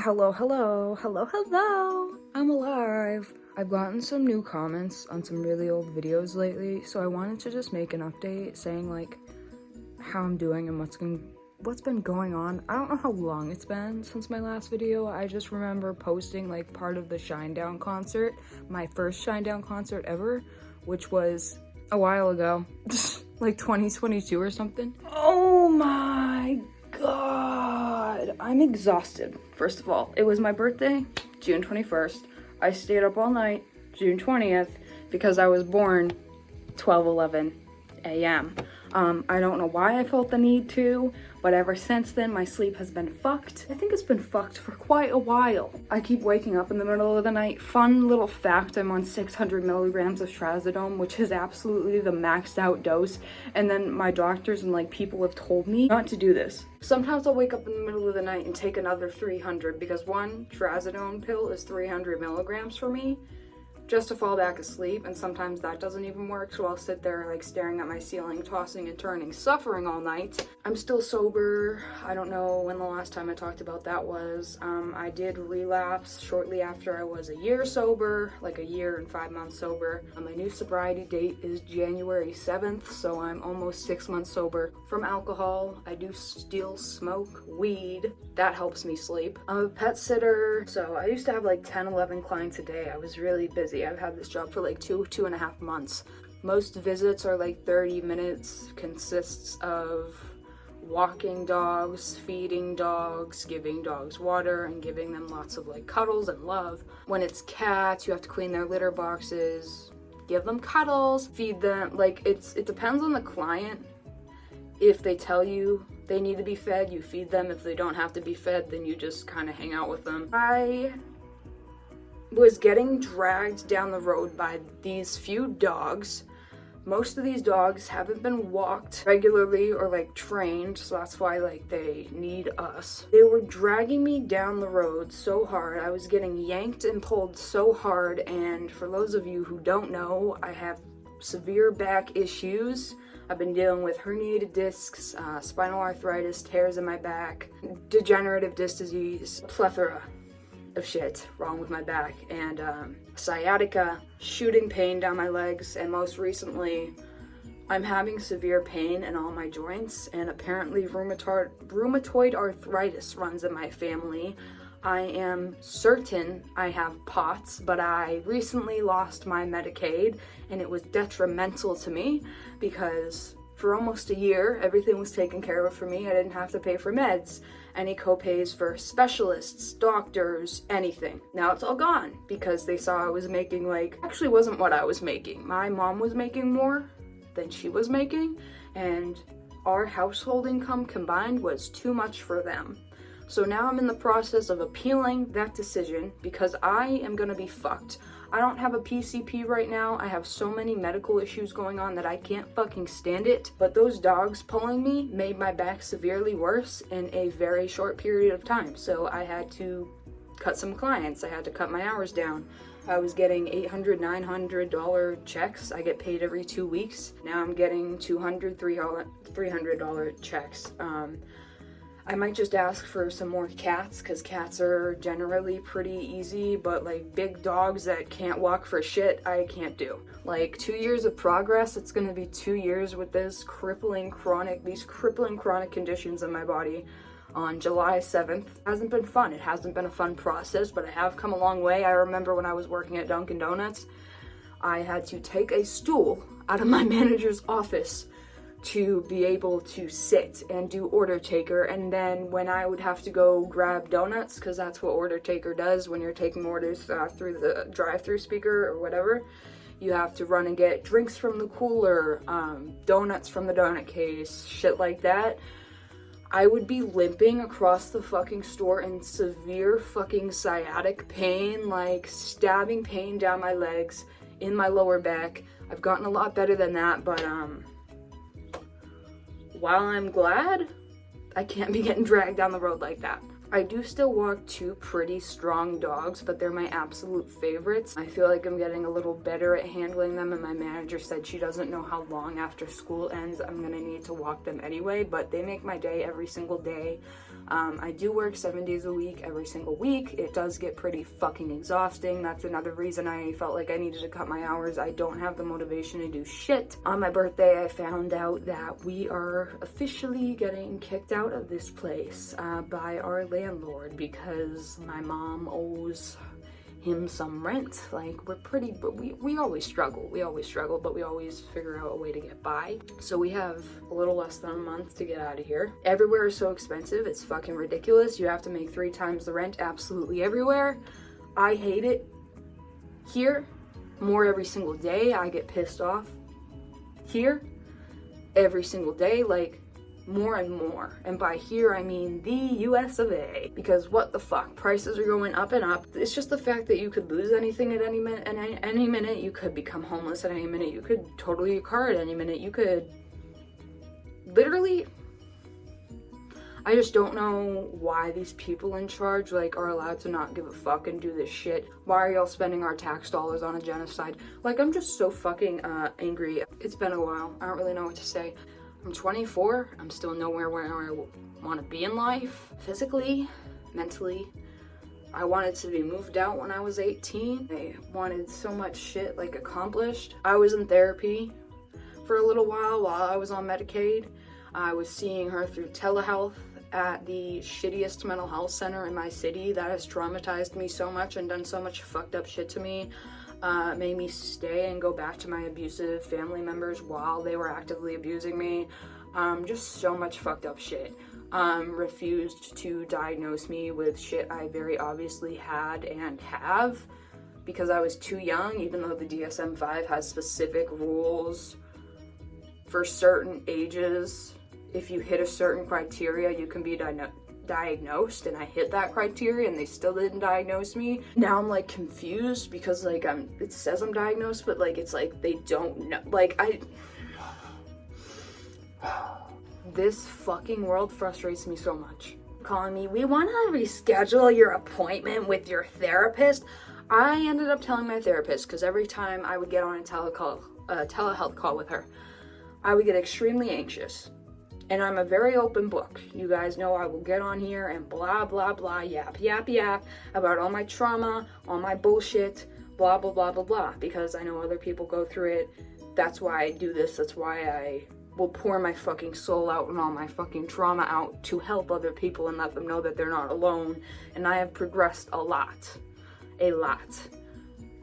Hello, hello, hello, hello. I'm alive. I've gotten some new comments on some really old videos lately, so I wanted to just make an update saying like how I'm doing and what's been going on. I don't know how long it's been since my last video. I just remember posting like part of the Shinedown concert, my first Shinedown concert ever, which was a while ago, like 2022 or something. Oh my God, I'm exhausted. First of all, it was my birthday, June 21st. I stayed up all night, June 20th, because I was born 12:11 a.m. I don't know why I felt the need to, but ever since then, my sleep has been fucked. I think it's been fucked for quite a while. I keep waking up in the middle of the night. Fun little fact, I'm on 600 milligrams of trazodone, which is absolutely the maxed out dose. And then my doctors and like people have told me not to do this. Sometimes I'll wake up in the middle of the night and take another 300 because one trazodone pill is 300 milligrams for me, just to fall back asleep, and sometimes that doesn't even work, so I'll sit there like staring at my ceiling, tossing and turning, suffering all night. I'm still sober. I don't know when the last time I talked about that was. I did relapse shortly after I was a year sober, like a year and 5 months sober. My new sobriety date is January 7th, so I'm almost 6 months sober from alcohol. I do still smoke weed. That helps me sleep. I'm a pet sitter, so I used to have like 10, 11 clients a day. I was really busy. I've had this job for like two and a half months. Most visits are like 30 minutes, consists of walking dogs, feeding dogs, giving dogs water, and giving them lots of like cuddles and love. When it's cats, you have to clean their litter boxes, give them cuddles, feed them. Like it depends on the client. If they tell you they need to be fed, you feed them. If they don't have to be fed, then you just kind of hang out with them. I was getting dragged down the road by these few dogs. Most of these dogs haven't been walked regularly or like trained, so that's why like they need us. They were dragging me down the road so hard. I was getting yanked and pulled so hard, and for those of you who don't know, I have severe back issues. I've been dealing with herniated discs, spinal arthritis, tears in my back, degenerative disc disease, plethora of shit wrong with my back, and sciatica, shooting pain down my legs, and most recently I'm having severe pain in all my joints, and apparently rheumatoid arthritis runs in my family. I am certain I have POTS, but I recently lost my Medicaid, and it was detrimental to me because for almost a year, everything was taken care of for me. I didn't have to pay for meds, any copays for specialists, doctors, anything. Now it's all gone because they saw I was making actually wasn't what I was making. My mom was making more than she was making, and our household income combined was too much for them. So now I'm in the process of appealing that decision because I am gonna be fucked. I don't have a PCP right now. I have so many medical issues going on that I can't fucking stand it. But those dogs pulling me made my back severely worse in a very short period of time. So I had to cut some clients. I had to cut my hours down. I was getting $800, $900 checks. I get paid every 2 weeks. Now I'm getting $200, $300 checks. I might just ask for some more cats because cats are generally pretty easy, but like big dogs that can't walk for shit, I can't do. Like 2 years of progress, it's gonna be 2 years with these crippling chronic conditions in my body. On July 7th. It hasn't been fun. It hasn't been a fun process, but I have come a long way. I remember when I was working at Dunkin' Donuts, I had to take a stool out of my manager's office to be able to sit and do order taker, and then when I would have to go grab donuts, because that's what order taker does when you're taking orders through the drive-through speaker or whatever, you have to run and get drinks from the cooler, donuts from the donut case, shit like that. I would be limping across the fucking store in severe fucking sciatic pain, like stabbing pain down my legs, in my lower back. I've gotten a lot better than that, but while I'm glad, I can't be getting dragged down the road like that. I do still walk two pretty strong dogs, but they're my absolute favorites. I feel like I'm getting a little better at handling them, and my manager said she doesn't know how long after school ends I'm gonna need to walk them anyway, but they make my day every single day. I do work 7 days a week, every single week. It does get pretty fucking exhausting. That's another reason I felt like I needed to cut my hours. I don't have the motivation to do shit. On my birthday, I found out that we are officially getting kicked out of this place by our landlord because my mom owes him some rent. Like, we always struggle, but we always figure out a way to get by. So we have a little less than a month to get out of here. Everywhere is so expensive, it's fucking ridiculous. You have to make 3 times the rent absolutely everywhere. I hate it. Here, more every single day. I get pissed off. Here, every single day, like, more and more. And by here, I mean the US of A. Because what the fuck? Prices are going up and up. It's just the fact that you could lose anything at any minute, and any minute you could become homeless at any minute. You could total your car at any minute. You could literally... I just don't know why these people in charge, like, are allowed to not give a fuck and do this shit. Why are y'all spending our tax dollars on a genocide? Like, I'm just so fucking angry. It's been a while. I don't really know what to say. I'm 24, I'm still nowhere where I want to be in life, physically, mentally. I wanted to be moved out when I was 18. I wanted so much shit, like, accomplished. I was in therapy for a little while I was on Medicaid. I was seeing her through telehealth at the shittiest mental health center in my city. That has traumatized me so much and done so much fucked up shit to me. Made me stay and go back to my abusive family members while they were actively abusing me. Just so much fucked up shit. Refused to diagnose me with shit I very obviously had and have because I was too young, even though the DSM-5 has specific rules for certain ages. If you hit a certain criteria, you can be diagnosed, and I hit that criteria and they still didn't diagnose me. Now I'm like confused because like it says I'm diagnosed, but like it's like they don't know. Like this fucking world frustrates me so much. Calling me, we want to reschedule your appointment with your therapist. I ended up telling my therapist because every time I would get on a telehealth call with her, I would get extremely anxious. And I'm a very open book. You guys know I will get on here and blah, blah, blah, yap, yap, yap about all my trauma, all my bullshit, blah, blah, blah, blah, blah. Because I know other people go through it. That's why I do this. That's why I will pour my fucking soul out and all my fucking trauma out to help other people and let them know that they're not alone. And I have progressed a lot.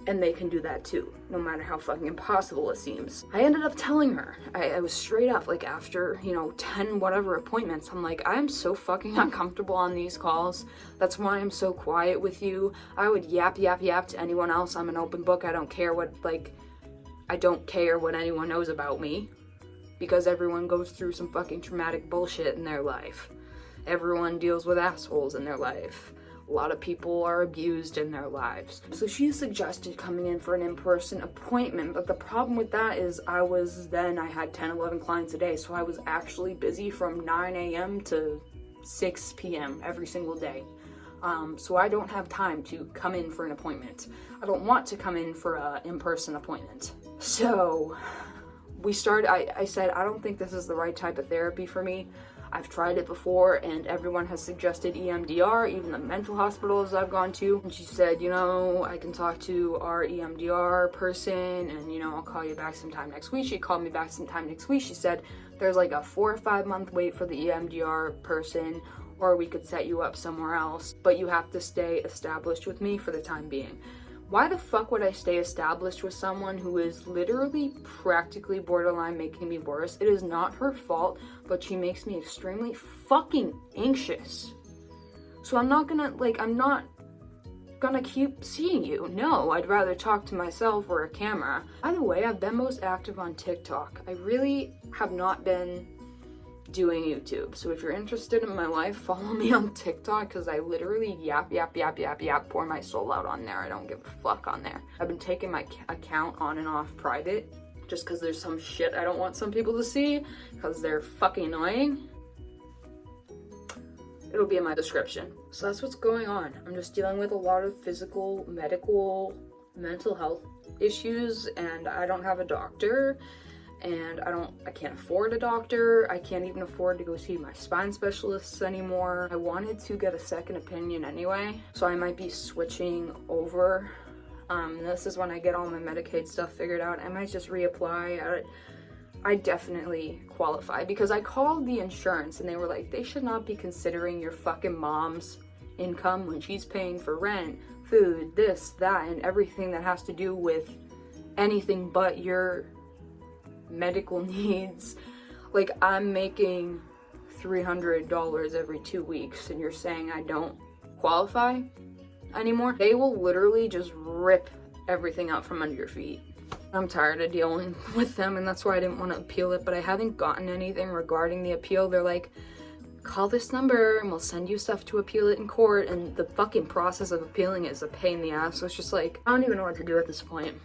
And they can do that too, no matter how fucking impossible it seems. I ended up telling her, I was straight up, like after, 10 whatever appointments, I'm like, I'm so fucking uncomfortable on these calls. That's why I'm so quiet with you. I would yap, yap, yap to anyone else. I'm an open book. I don't care what anyone knows about me. Because everyone goes through some fucking traumatic bullshit in their life. Everyone deals with assholes in their life. A lot of people are abused in their lives. So she suggested coming in for an in-person appointment, but the problem with that is I had 10, 11 clients a day, so I was actually busy from 9 a.m. to 6 p.m. every single day. So I don't have time to come in for an appointment. I don't want to come in for an in-person appointment. So we started, I said, I don't think this is the right type of therapy for me. I've tried it before and everyone has suggested EMDR, even the mental hospitals I've gone to. And she said, I can talk to our EMDR person and, I'll call you back sometime next week. She called me back sometime next week. She said, there's like a 4 or 5 month wait for the EMDR person, or we could set you up somewhere else, but you have to stay established with me for the time being. Why the fuck would I stay established with someone who is literally practically borderline making me worse? It is not her fault, but she makes me extremely fucking anxious. So I'm not gonna keep seeing you. No, I'd rather talk to myself or a camera. By the way, I've been most active on TikTok. I really have not been doing YouTube. So if you're interested in my life, follow me on TikTok because I literally yap, pour my soul out on there. I don't give a fuck on there. I've been taking my account on and off private just because there's some shit I don't want some people to see because they're fucking annoying. It'll be in my description. So that's what's going on. I'm just dealing with a lot of physical, medical, mental health issues, and I don't have a doctor. and I can't afford a doctor. I can't even afford to go see my spine specialists anymore. I wanted to get a second opinion anyway, so I might be switching over. This is when I get all my Medicaid stuff figured out. I might just reapply. I definitely qualify because I called the insurance and they were like, they should not be considering your fucking mom's income when she's paying for rent, food, this, that, and everything that has to do with anything but your medical needs. Like, I'm making $300 every 2 weeks and you're saying I don't qualify anymore? They will literally just rip everything out from under your feet. I'm tired of dealing with them, and that's why I didn't want to appeal it, but I haven't gotten anything regarding the appeal. They're like, call this number and we'll send you stuff to appeal it in court, and the fucking process of appealing it is a pain in the ass. So it's just like, I don't even know what to do at this point.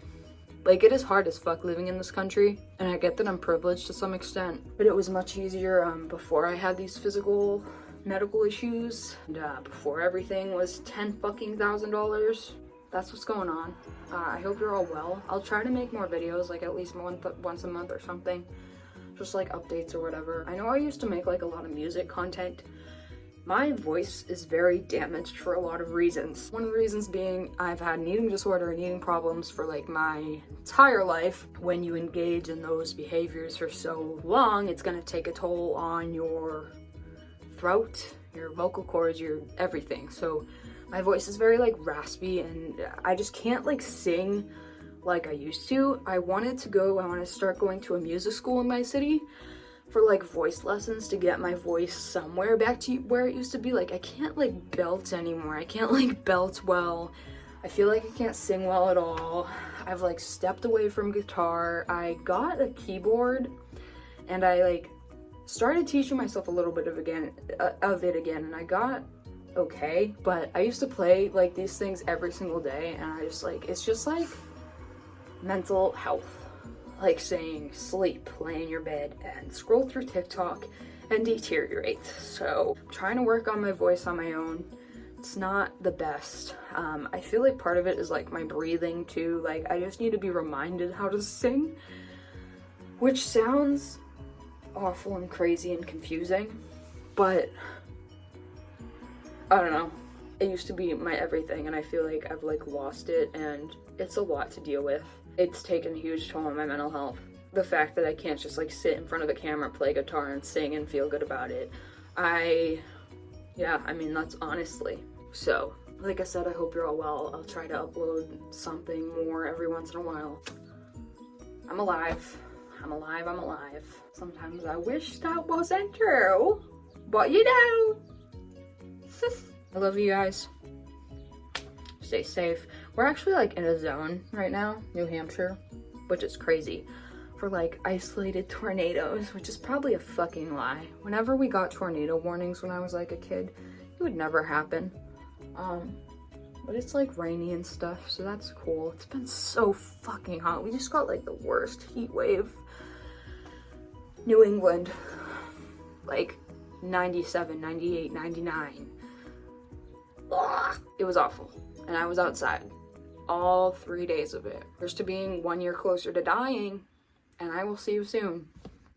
Like, it is hard as fuck living in this country, and I get that I'm privileged to some extent, but it was much easier before I had these physical medical issues, and before everything was $10,000. That's what's going on. I hope you're all well. I'll try to make more videos, like at least once a month or something, just like updates or whatever. I know I used to make like a lot of music content. My voice is very damaged for a lot of reasons. One of the reasons being I've had an eating disorder and eating problems for like my entire life. When you engage in those behaviors for so long, it's gonna take a toll on your throat, your vocal cords, your everything. So my voice is very like raspy and I just can't like sing like I used to. I want to start going to a music school in my city for like voice lessons to get my voice somewhere back to where it used to be. Like, I can't like belt anymore. I can't like belt well. I feel like I can't sing well at all. I've like stepped away from guitar. I got a keyboard and I like started teaching myself a little bit of it again, and I got okay, but I used to play like these things every single day, and I just like, it's just like mental health. Like saying sleep, lay in your bed, and scroll through TikTok and deteriorate. So I'm trying to work on my voice on my own. It's not the best. I feel like part of it is like my breathing too. Like, I just need to be reminded how to sing, which sounds awful and crazy and confusing, but I don't know. It used to be my everything, and I feel like I've like lost it, and it's a lot to deal with. It's taken a huge toll on my mental health. The fact that I can't just like sit in front of the camera, play guitar, and sing and feel good about it. Yeah, I mean, that's honestly. So, like I said, I hope you're all well. I'll try to upload something more every once in a while. I'm alive. I'm alive, I'm alive. Sometimes I wish that wasn't true, but you know. I love you guys. Stay safe. We're actually like in a zone right now, New Hampshire, which is crazy, for like isolated tornadoes, which is probably a fucking lie. Whenever we got tornado warnings when I was like a kid, it would never happen. But it's like rainy and stuff, so that's cool. It's been so fucking hot. We just got like the worst heat wave. New England, like 97, 98, 99. Ugh, it was awful. And I was outside all 3 days of it. Here's to being 1 year closer to dying, and I will see you soon.